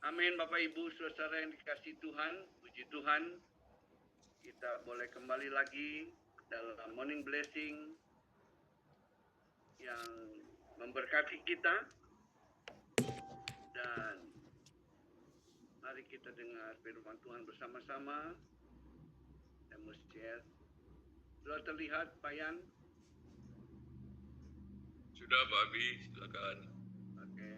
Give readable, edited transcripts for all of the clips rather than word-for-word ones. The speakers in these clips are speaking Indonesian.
Amin. Bapak Ibu saudara yang dikasihi Tuhan, puji Tuhan, kita boleh kembali lagi dalam morning blessing yang memberkati kita, dan mari kita dengar firman Tuhan bersama-sama. Saya mau share. Sudah terlihat Pak Yan? Sudah Pak Abi, silakan. Oke.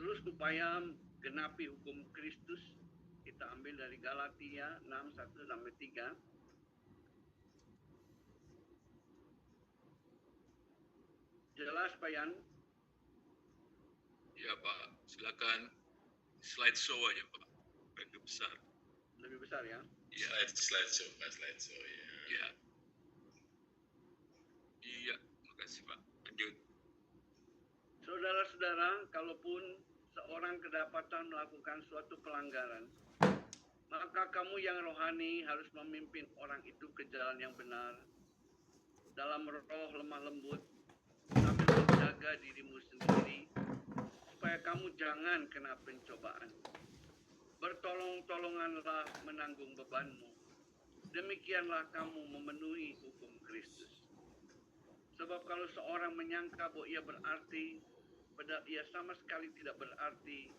Terus supaya genapi hukum Kristus, kita ambil dari Galatia 6:1-3. Jelas Pak Yan? Ya Pak, silakan slide show aja Pak, lebih besar. Lebih besar ya? Ya. Slide show ya. Ya. Iya, makasih Pak. Lanjut. Saudara-saudara, kalaupun seorang kedapatan melakukan suatu pelanggaran, maka kamu yang rohani harus memimpin orang itu ke jalan yang benar, dalam roh lemah lembut, sambil menjaga dirimu sendiri, supaya kamu jangan kena pencobaan. Bertolong-tolonganlah menanggung bebanmu. Demikianlah kamu memenuhi hukum Kristus. Sebab kalau seorang menyangka bahwa ia berarti, padahal ia sama sekali tidak berarti,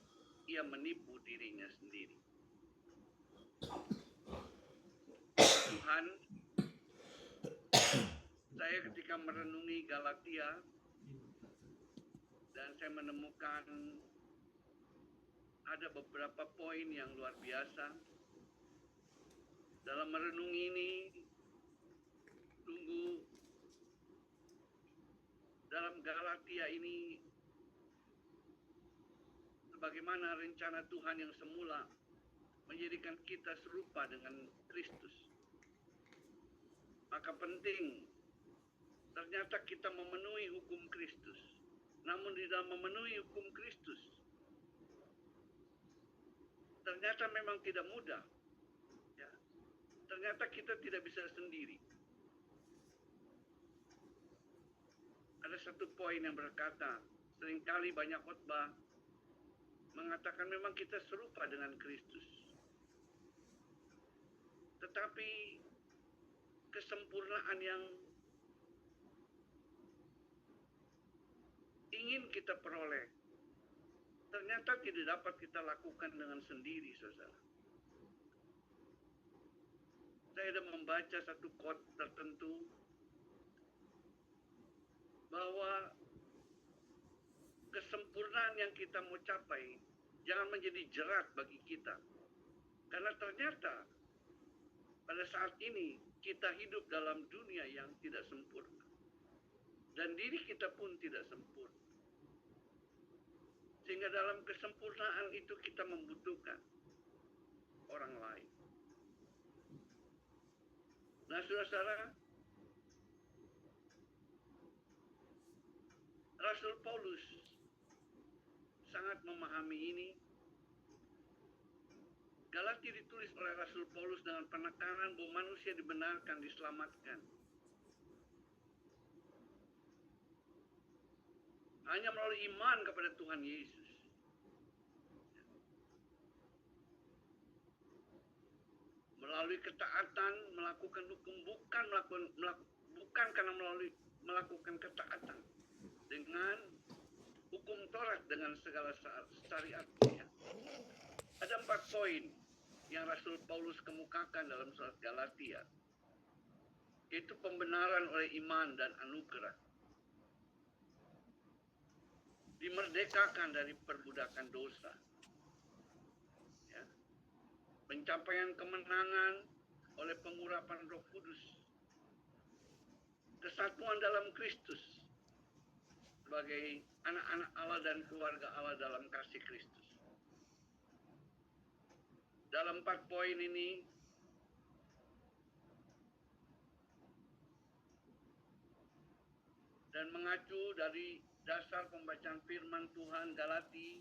ia menipu dirinya sendiri. Tuhan, saya ketika merenungi Galatia, dan saya menemukan ada beberapa poin yang luar biasa. Dalam merenungi ini, tunggu dalam Galatia ini, sebagaimana rencana Tuhan yang semula menjadikan kita serupa dengan Kristus. Maka penting, ternyata kita memenuhi hukum Kristus. Namun di dalam memenuhi hukum Kristus, ternyata memang tidak mudah. Ya. Ternyata kita tidak bisa sendiri. Ada satu poin yang berkata, seringkali banyak khotbah mengatakan memang kita serupa dengan Kristus. Tetapi kesempurnaan yang ingin kita peroleh, ternyata tidak dapat kita lakukan dengan sendiri, saudara. Saya sudah membaca satu quote tertentu, bahwa kesempurnaan yang kita mau capai jangan menjadi jerat bagi kita. Karena ternyata pada saat ini kita hidup dalam dunia yang tidak sempurna. Dan diri kita pun tidak sempurna. Sehingga dalam kesempurnaan itu kita membutuhkan orang lain. Nah, saudara-saudara, Rasul Paulus sangat memahami ini. Galatia ditulis oleh Rasul Paulus dengan penekanan bahwa manusia dibenarkan, diselamatkan hanya melalui iman kepada Tuhan Yesus. Melalui ketaatan melakukan hukum, bukan karena melalui melakukan ketaatan dengan hukum Taurat dengan segala syariatnya. Ada 4 poin yang Rasul Paulus kemukakan dalam surat Galatia, yaitu pembenaran oleh iman dan anugerah, dimerdekakan dari perbudakan dosa, ya, pencapaian kemenangan oleh pengurapan Roh Kudus, kesatuan dalam Kristus sebagai anak-anak Allah dan keluarga Allah dalam kasih Kristus. Dalam 4 poin ini, dan mengacu dari dasar pembacaan firman Tuhan Galatia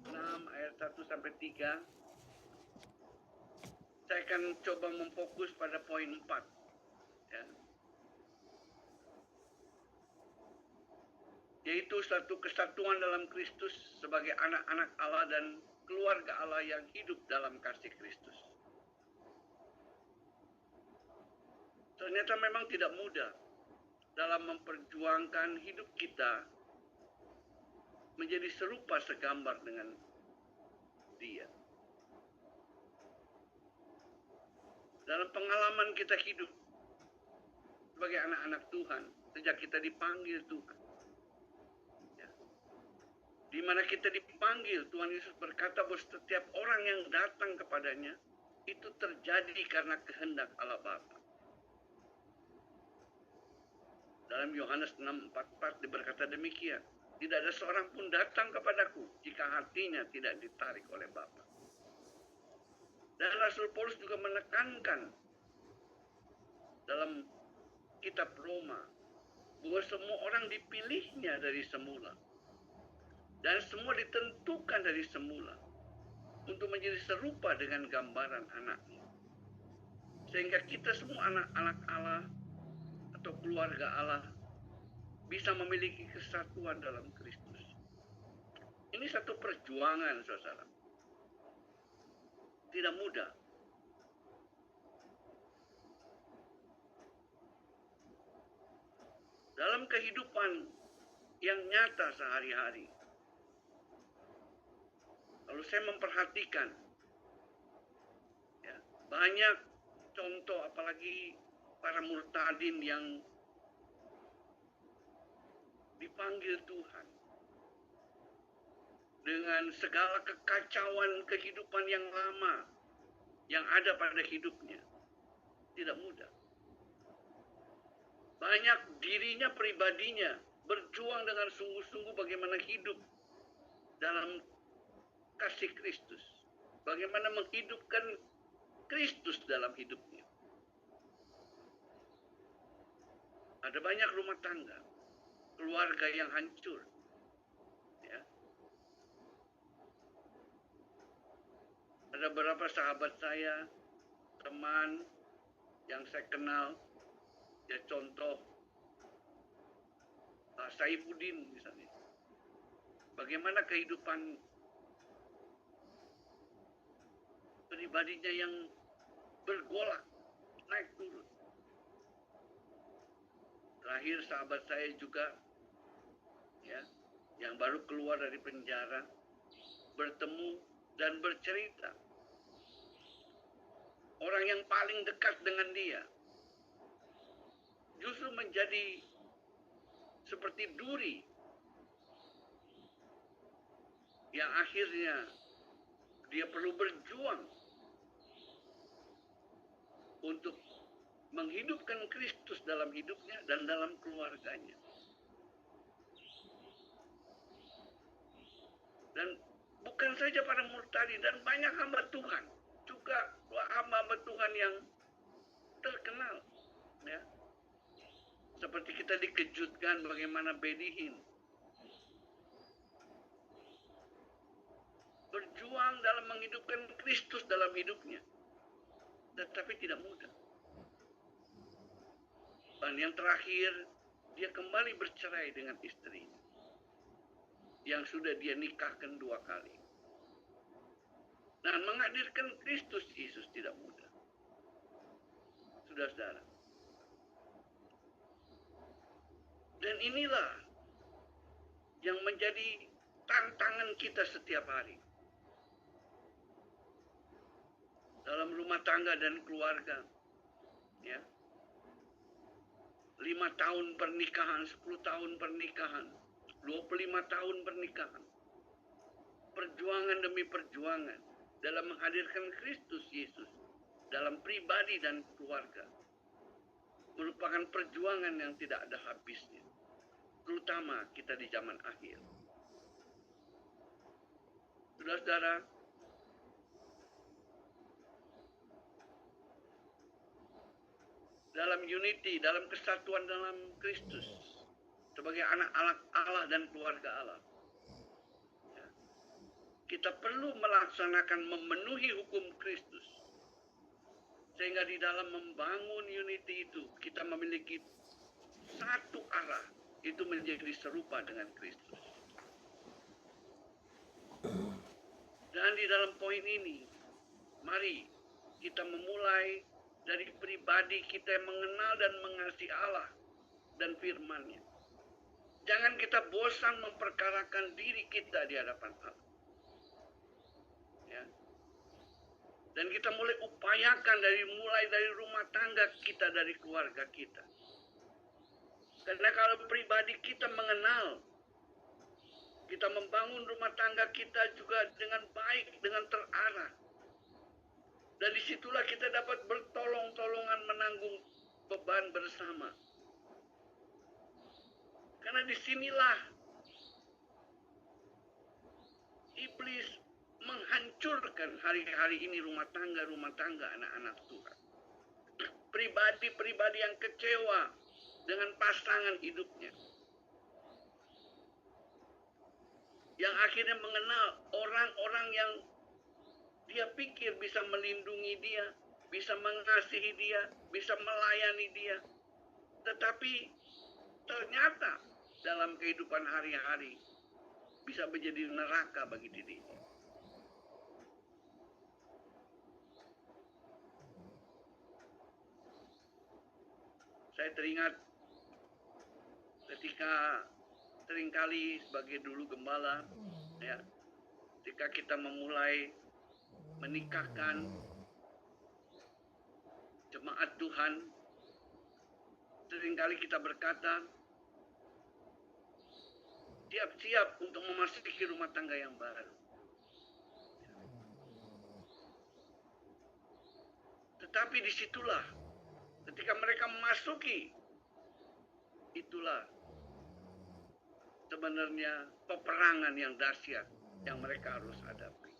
6 ayat 1-3, saya akan coba memfokus pada poin 4. Ya. Yaitu satu kesatuan dalam Kristus sebagai anak-anak Allah dan keluarga Allah yang hidup dalam kasih Kristus. Ternyata memang tidak mudah dalam memperjuangkan hidup kita menjadi serupa segambar dengan Dia. Dalam pengalaman kita hidup sebagai anak-anak Tuhan, sejak kita dipanggil Tuhan, ya, di mana kita dipanggil, Tuhan Yesus berkata bahwa setiap orang yang datang kepadanya itu terjadi karena kehendak Allah Bapa. Dalam Yohanes 6:44 berkata demikian, tidak ada seorang pun datang kepadaku jika hatinya tidak ditarik oleh Bapa. Dan Rasul Paulus juga menekankan dalam kitab Roma bahwa semua orang dipilihnya dari semula dan semua ditentukan dari semula untuk menjadi serupa dengan gambaran anaknya, sehingga kita semua anak-anak Allah atau keluarga Allah bisa memiliki kesatuan dalam Kristus. Ini satu perjuangan, saudara. Tidak mudah. Dalam kehidupan yang nyata sehari-hari, kalau saya memperhatikan, ya, banyak contoh, apalagi para murtadin yang dipanggil Tuhan dengan segala kekacauan kehidupan yang lama yang ada pada hidupnya. Tidak mudah. Banyak dirinya pribadinya berjuang dengan sungguh-sungguh bagaimana hidup dalam kasih Kristus. Bagaimana menghidupkan Kristus dalam hidupnya. Ada banyak rumah tangga, keluarga yang hancur. Ya. Ada beberapa sahabat saya, teman yang saya kenal, ya contoh Pak Saifuddin misalnya. Bagaimana kehidupan pribadinya yang bergolak, naik turun. Terakhir sahabat saya juga, ya, yang baru keluar dari penjara, bertemu dan bercerita. Orang yang paling dekat dengan dia justru menjadi seperti duri yang akhirnya dia perlu berjuang untuk menghidupkan Kristus dalam hidupnya dan dalam keluarganya. Dan bukan saja para murtadin, dan banyak hamba Tuhan, juga hamba Tuhan yang terkenal, ya. Seperti kita dikejutkan bagaimana Bedihin berjuang dalam menghidupkan Kristus dalam hidupnya, tetapi tidak mudah. Dan yang terakhir, dia kembali bercerai dengan istrinya yang sudah dia nikahkan 2 kali. Dan menghadirkan Kristus Yesus tidak mudah. Saudara-saudara. Dan inilah yang menjadi tantangan kita setiap hari. Dalam rumah tangga dan keluarga. Ya. 5 tahun pernikahan, 10 tahun pernikahan, 25 tahun pernikahan. Perjuangan demi perjuangan dalam menghadirkan Kristus Yesus dalam pribadi dan keluarga merupakan perjuangan yang tidak ada habisnya, terutama kita di zaman akhir. Saudara-saudara, dalam unity, dalam kesatuan dalam Kristus sebagai anak-anak Allah dan keluarga Allah, kita perlu melaksanakan memenuhi hukum Kristus Sehingga di dalam membangun unity itu, kita memiliki satu arah, itu menjadi serupa dengan Kristus. Dan di dalam poin ini, mari kita memulai dari pribadi kita yang mengenal dan mengasihi Allah dan firman-Nya. Jangan kita bosan memperkarakan diri kita di hadapan Allah. Ya. Dan kita mulai upayakan mulai dari rumah tangga kita, dari keluarga kita. Karena kalau pribadi kita mengenal, kita membangun rumah tangga kita juga dengan baik, dengan terarah. Dan disitulah kita dapat bertolong-tolongan menanggung beban bersama. Karena disinilah iblis menghancurkan hari-hari ini rumah tangga anak-anak Tuhan. Pribadi-pribadi yang kecewa dengan pasangan hidupnya. Yang akhirnya mengenal orang-orang yang dia pikir bisa melindungi dia, bisa mengasihi dia, bisa melayani dia. Tetapi ternyata dalam kehidupan hari-hari bisa menjadi neraka bagi dirinya. Saya teringat ketika seringkali sebagai dulu gembala, ya, ketika kita memulai menikahkan jemaat Tuhan, seringkali kita berkata, siap-siap untuk memasuki rumah tangga yang baru. Tetapi disitulah, ketika mereka memasuki, itulah sebenarnya peperangan yang dahsyat yang mereka harus hadapi.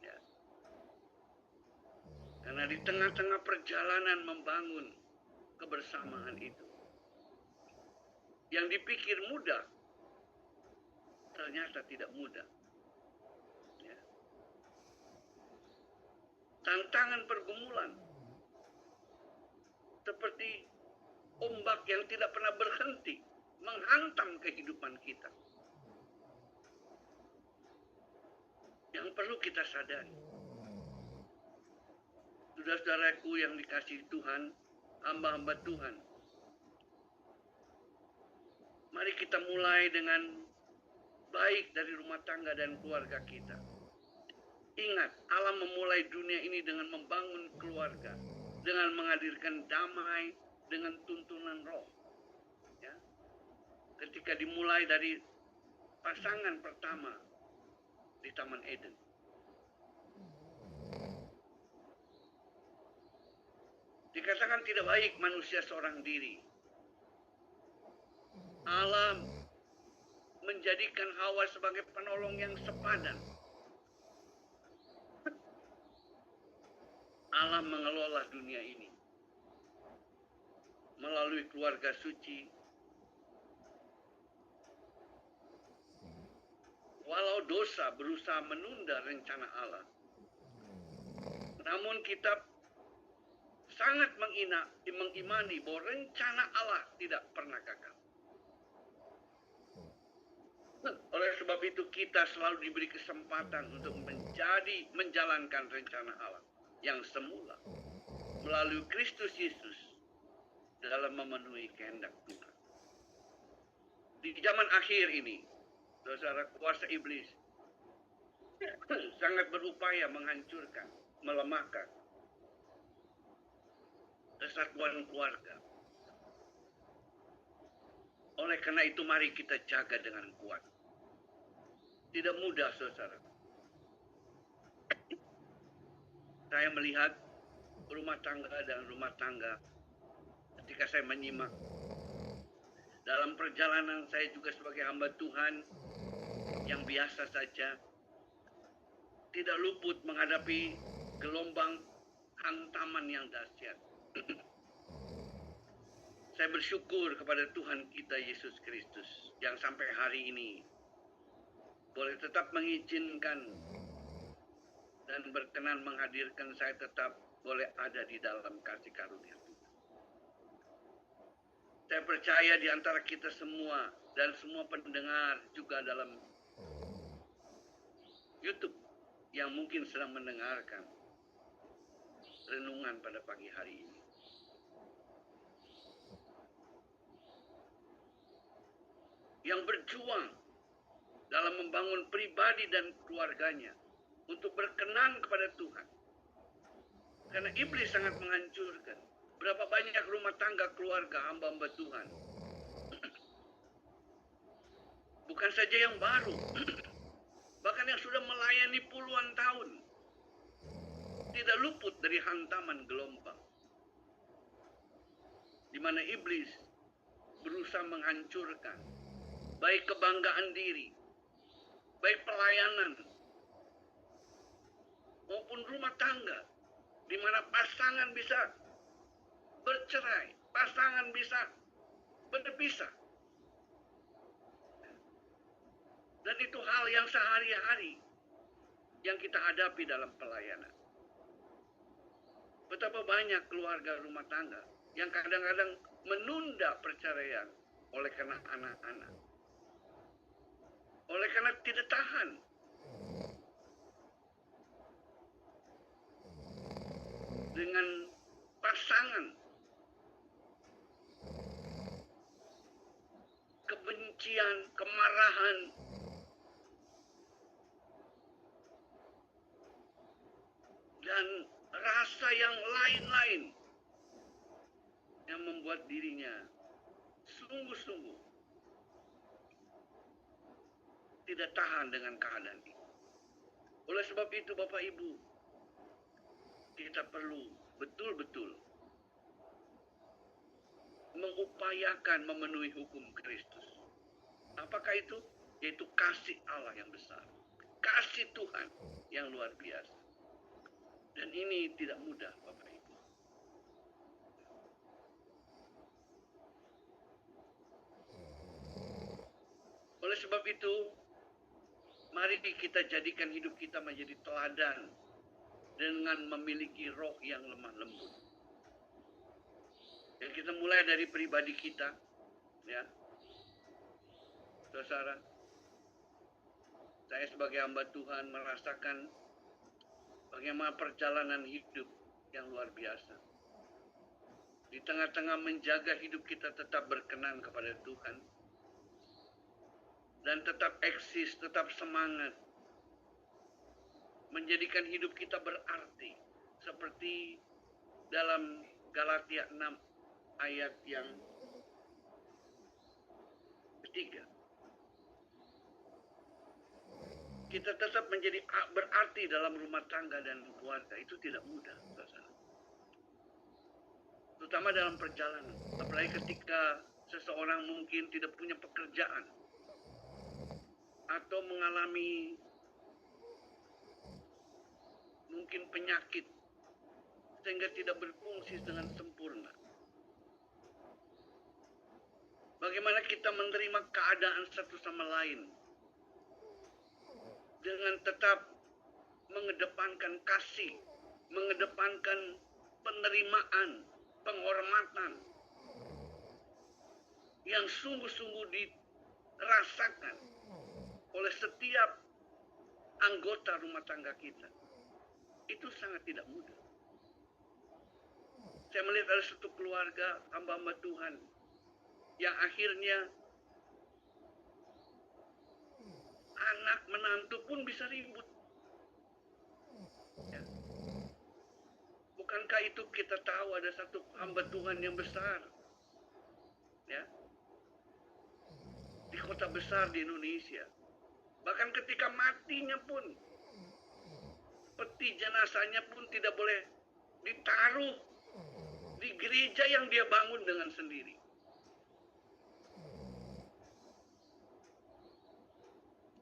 Ya. Karena di tengah-tengah perjalanan membangun kebersamaan itu, yang dipikir mudah, ternyata tidak mudah. Ya. Tantangan pergumulan seperti ombak yang tidak pernah berhenti menghantam kehidupan kita. Yang perlu kita sadari, saudara-saudaraku yang dikasihi Tuhan, hamba-hamba Tuhan, mari kita mulai dengan baik dari rumah tangga dan keluarga kita. Ingat, Allah memulai dunia ini dengan membangun keluarga, dengan menghadirkan damai, dengan tuntunan roh. Ya. Ketika dimulai dari pasangan pertama di Taman Eden. Dikatakan tidak baik manusia seorang diri. Allah menjadikan Hawa sebagai penolong yang sepadan. Allah mengelola dunia ini melalui keluarga suci. Walau dosa berusaha menunda rencana Allah, namun kita sangat mengimani bahwa rencana Allah tidak pernah gagal. Oleh sebab itu kita selalu diberi kesempatan untuk menjalankan rencana Allah yang semula melalui Kristus Yesus dalam memenuhi kehendak Tuhan. Di zaman akhir ini, saudara, kuasa iblis sangat berupaya menghancurkan, melemahkan kesatuan keluarga. Oleh karena itu mari kita jaga dengan kuat. Tidak mudah, saudara. Saya melihat rumah tangga ketika saya menyimak dalam perjalanan saya juga sebagai hamba Tuhan yang biasa saja, tidak luput menghadapi gelombang hantaman yang dahsyat. Saya bersyukur kepada Tuhan kita Yesus Kristus yang sampai hari ini boleh tetap mengizinkan dan berkenan menghadirkan saya tetap boleh ada di dalam kasih karunia Tuhan. Saya percaya di antara kita semua dan semua pendengar juga dalam YouTube yang mungkin sedang mendengarkan renungan pada pagi hari ini. Yang berjuang dalam membangun pribadi dan keluarganya untuk berkenan kepada Tuhan. Karena iblis sangat menghancurkan. Berapa banyak rumah tangga keluarga hamba-hamba Tuhan. Bukan saja yang baru, bahkan yang sudah melayani puluhan tahun. Tidak luput dari hantaman gelombang. Di mana iblis berusaha menghancurkan baik kebanggaan diri, baik pelayanan, maupun rumah tangga, di mana pasangan bisa bercerai, pasangan bisa berpisah. Dan itu hal yang sehari-hari yang kita hadapi dalam pelayanan. Betapa banyak keluarga rumah tangga yang kadang-kadang menunda perceraian oleh karena anak-anak. Oleh karena tidak tahan. Dengan pasangan. Kebencian, kemarahan. Dan rasa yang lain-lain. Yang membuat dirinya sungguh-sungguh tidak tahan dengan keadaan ini. Oleh sebab itu Bapak Ibu, kita perlu betul-betul mengupayakan memenuhi hukum Kristus. Apakah itu? Yaitu kasih Allah yang besar. Kasih Tuhan yang luar biasa. Dan ini tidak mudah Bapak Ibu. Oleh sebab itu, mari kita jadikan hidup kita menjadi teladan dengan memiliki roh yang lemah lembut. Dan kita mulai dari pribadi kita, ya, saudara. Saya sebagai hamba Tuhan merasakan bagaimana perjalanan hidup yang luar biasa. Di tengah-tengah menjaga hidup kita tetap berkenan kepada Tuhan. Dan tetap eksis, tetap semangat. Menjadikan hidup kita berarti. Seperti dalam Galatia 6 ayat yang ketiga. Kita tetap menjadi berarti dalam rumah tangga dan keluarga. Itu tidak mudah, saudara. Terutama dalam perjalanan. Apalagi ketika seseorang mungkin tidak punya pekerjaan. Atau mengalami mungkin penyakit. Sehingga tidak berfungsi dengan sempurna. Bagaimana kita menerima keadaan satu sama lain. Dengan tetap mengedepankan kasih. Mengedepankan penerimaan. Penghormatan. Yang sungguh-sungguh dirasakan oleh setiap anggota rumah tangga kita. Itu sangat tidak mudah. Saya melihat ada satu keluarga hamba-hamba Tuhan yang akhirnya anak menantu pun bisa ribut. Ya. Bukankah itu kita tahu ada satu hamba Tuhan yang besar, ya, di kota besar di Indonesia. Bahkan ketika matinya pun, peti jenazahnya pun tidak boleh ditaruh di gereja yang dia bangun dengan sendiri.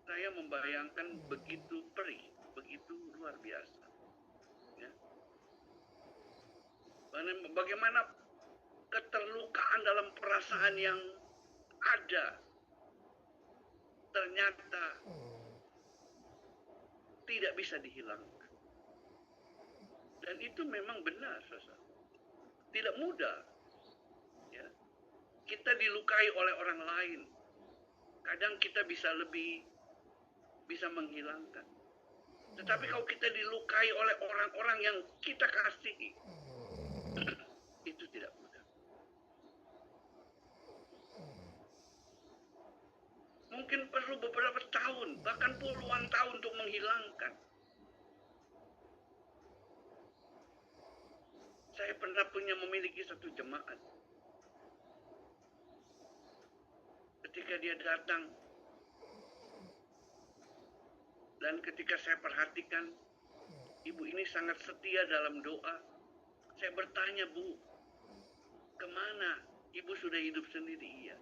Saya membayangkan begitu perih, begitu luar biasa. Ya. Bagaimana keterlukaan dalam perasaan yang ada ternyata tidak bisa dihilangkan. Dan itu memang benar, saudara. Tidak mudah. Ya. Kita dilukai oleh orang lain. Kadang kita bisa menghilangkan. Tetapi kalau kita dilukai oleh orang-orang yang kita kasihi, itu tidak mudah. Mungkin perlu beberapa tahun, bahkan puluhan tahun untuk menghilangkan. Saya pernah memiliki satu jemaat. Ketika dia datang, dan ketika saya perhatikan, ibu ini sangat setia dalam doa. Saya bertanya, Bu, kemana? Ibu sudah hidup sendiri, iya.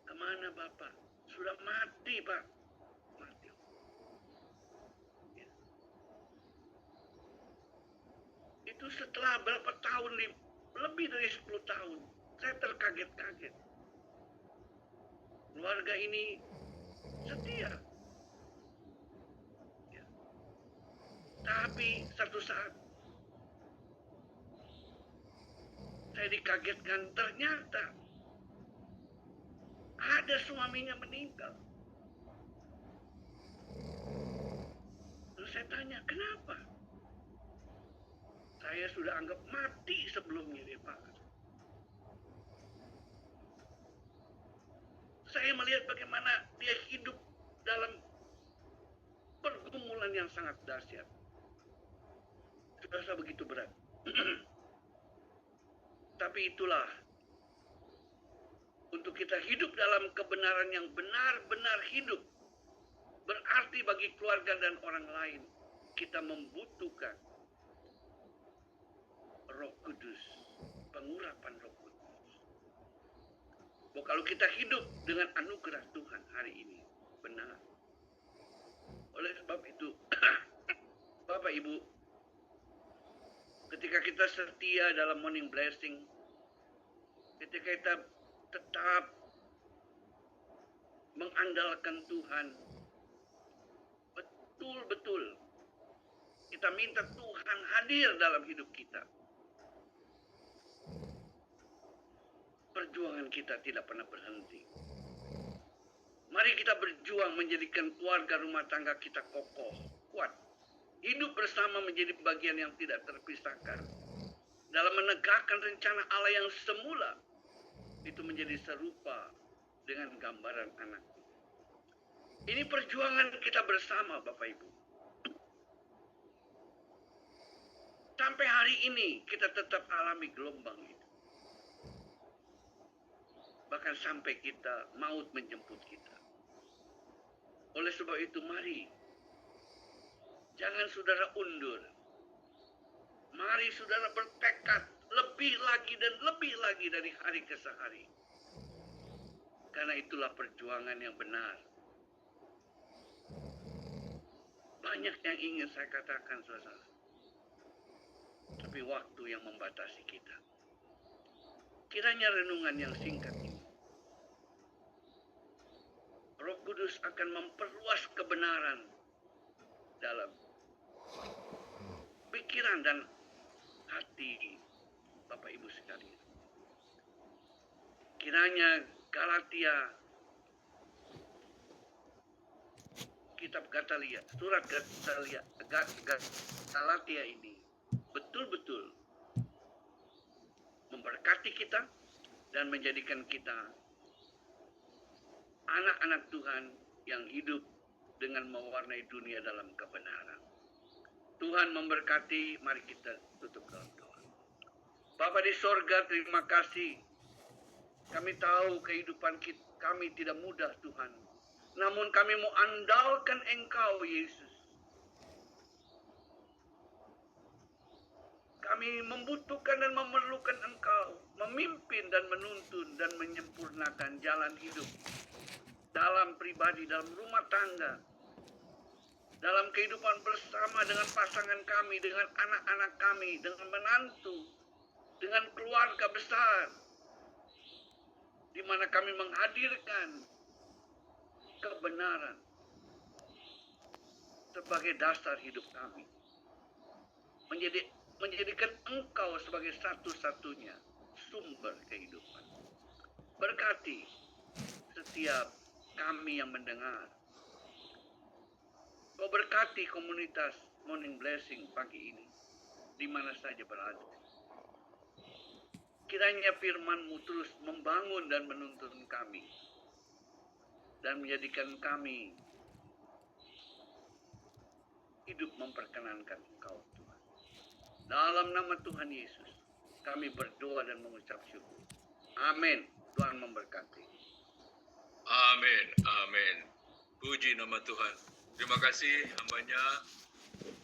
Kemana Bapak? Sudah mati, Pak. Mati. Ya. Itu setelah berapa tahun, lebih dari 10 tahun. Saya terkaget-kaget. Keluarga ini setia. Ya. Tapi satu saat, saya dikagetkan, ternyata ada suaminya meninggal. Terus saya tanya, kenapa? Saya sudah anggap mati sebelumnya, dia Pak. Saya melihat bagaimana dia hidup dalam pergumulan yang sangat dahsyat. Terasa begitu berat. Tapi itulah, untuk kita hidup dalam kebenaran yang benar-benar hidup, berarti bagi keluarga dan orang lain, kita membutuhkan Roh Kudus, pengurapan Roh Kudus. Bahwa kalau kita hidup dengan anugerah Tuhan hari ini, benar. Oleh sebab itu, Bapak Ibu, ketika kita setia dalam morning blessing, ketika kita tetap mengandalkan Tuhan, betul-betul kita minta Tuhan hadir dalam hidup kita. Perjuangan kita tidak pernah berhenti. Mari kita berjuang menjadikan keluarga rumah tangga kita kokoh, kuat. Hidup bersama menjadi bagian yang tidak terpisahkan. Dalam menegakkan rencana Allah yang semula, itu menjadi serupa dengan gambaran anak. Ini perjuangan kita bersama, Bapak Ibu. Sampai hari ini kita tetap alami gelombang itu. Bahkan sampai kita maut menjemput kita. Oleh sebab itu mari, jangan saudara undur. Mari saudara bertekad lebih lagi dan lebih lagi dari hari ke hari. Karena itulah perjuangan yang benar. Banyak yang ingin saya katakan, saudara. Tapi waktu yang membatasi kita. Kiranya renungan yang singkat ini, Roh Kudus akan memperluas kebenaran dalam pikiran dan hati Bapak Ibu sekalian. Kiranya Galatia, kitab Galatia, surat Galatia ini betul-betul memberkati kita dan menjadikan kita anak-anak Tuhan yang hidup dengan mewarnai dunia dalam kebenaran. Tuhan memberkati, mari kita tutup dalam doa. Bapa di sorga, terima kasih. Kami tahu kehidupan kami tidak mudah, Tuhan. Namun kami mau andalkan Engkau, Yesus. Kami membutuhkan dan memerlukan Engkau, memimpin dan menuntun dan menyempurnakan jalan hidup. Dalam pribadi, dalam rumah tangga, dalam kehidupan bersama dengan pasangan kami, dengan anak-anak kami, dengan menantu, dengan keluarga besar, di mana kami menghadirkan kebenaran sebagai dasar hidup kami. menjadikan Engkau sebagai satu-satunya sumber kehidupan. Berkati setiap kami yang mendengar. Kau berkati komunitas Morning Blessing pagi ini, di mana saja berada. Kiranya firman-Mu terus membangun dan menuntun kami, dan menjadikan kami hidup memperkenankan Engkau, Tuhan. Dalam nama Tuhan Yesus, kami berdoa dan mengucap syukur. Amin. Tuhan memberkati. Amin, amin. Puji nama Tuhan. Terima kasih hambanya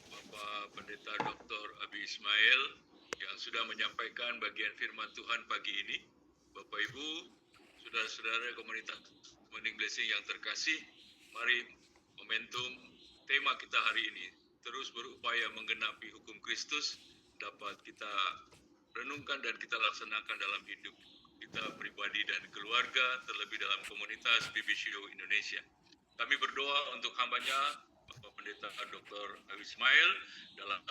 Bapak Pendeta Dr. Abi Ismail yang sudah menyampaikan bagian firman Tuhan pagi ini. Bapak Ibu, saudara-saudara komunitas Morning Blessing yang terkasih, mari momentum tema kita hari ini, terus berupaya menggenapi hukum Kristus, dapat kita renungkan dan kita laksanakan dalam hidup kita pribadi dan keluarga, terlebih dalam komunitas BBCO Indonesia. Kami berdoa untuk hambanya, Bapak Pendeta Dr. Abi Ismail, dalam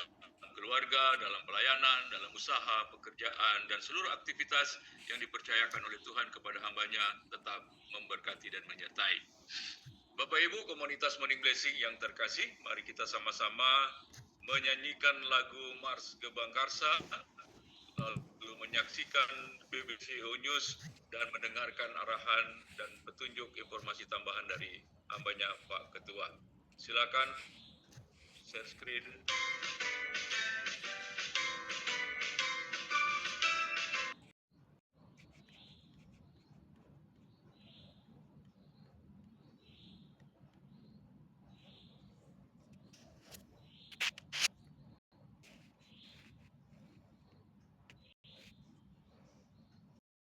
keluarga, dalam pelayanan, dalam usaha, pekerjaan, dan seluruh aktivitas yang dipercayakan oleh Tuhan kepada hambanya tetap memberkati dan menyertai. Bapak Ibu komunitas Morning Blessing yang terkasih, mari kita sama-sama menyanyikan lagu Mars Gebang Karsa, lalu menyaksikan BBCO News dan mendengarkan arahan dan petunjuk informasi tambahan dari hambanya Pak Ketua. Silakan share screen.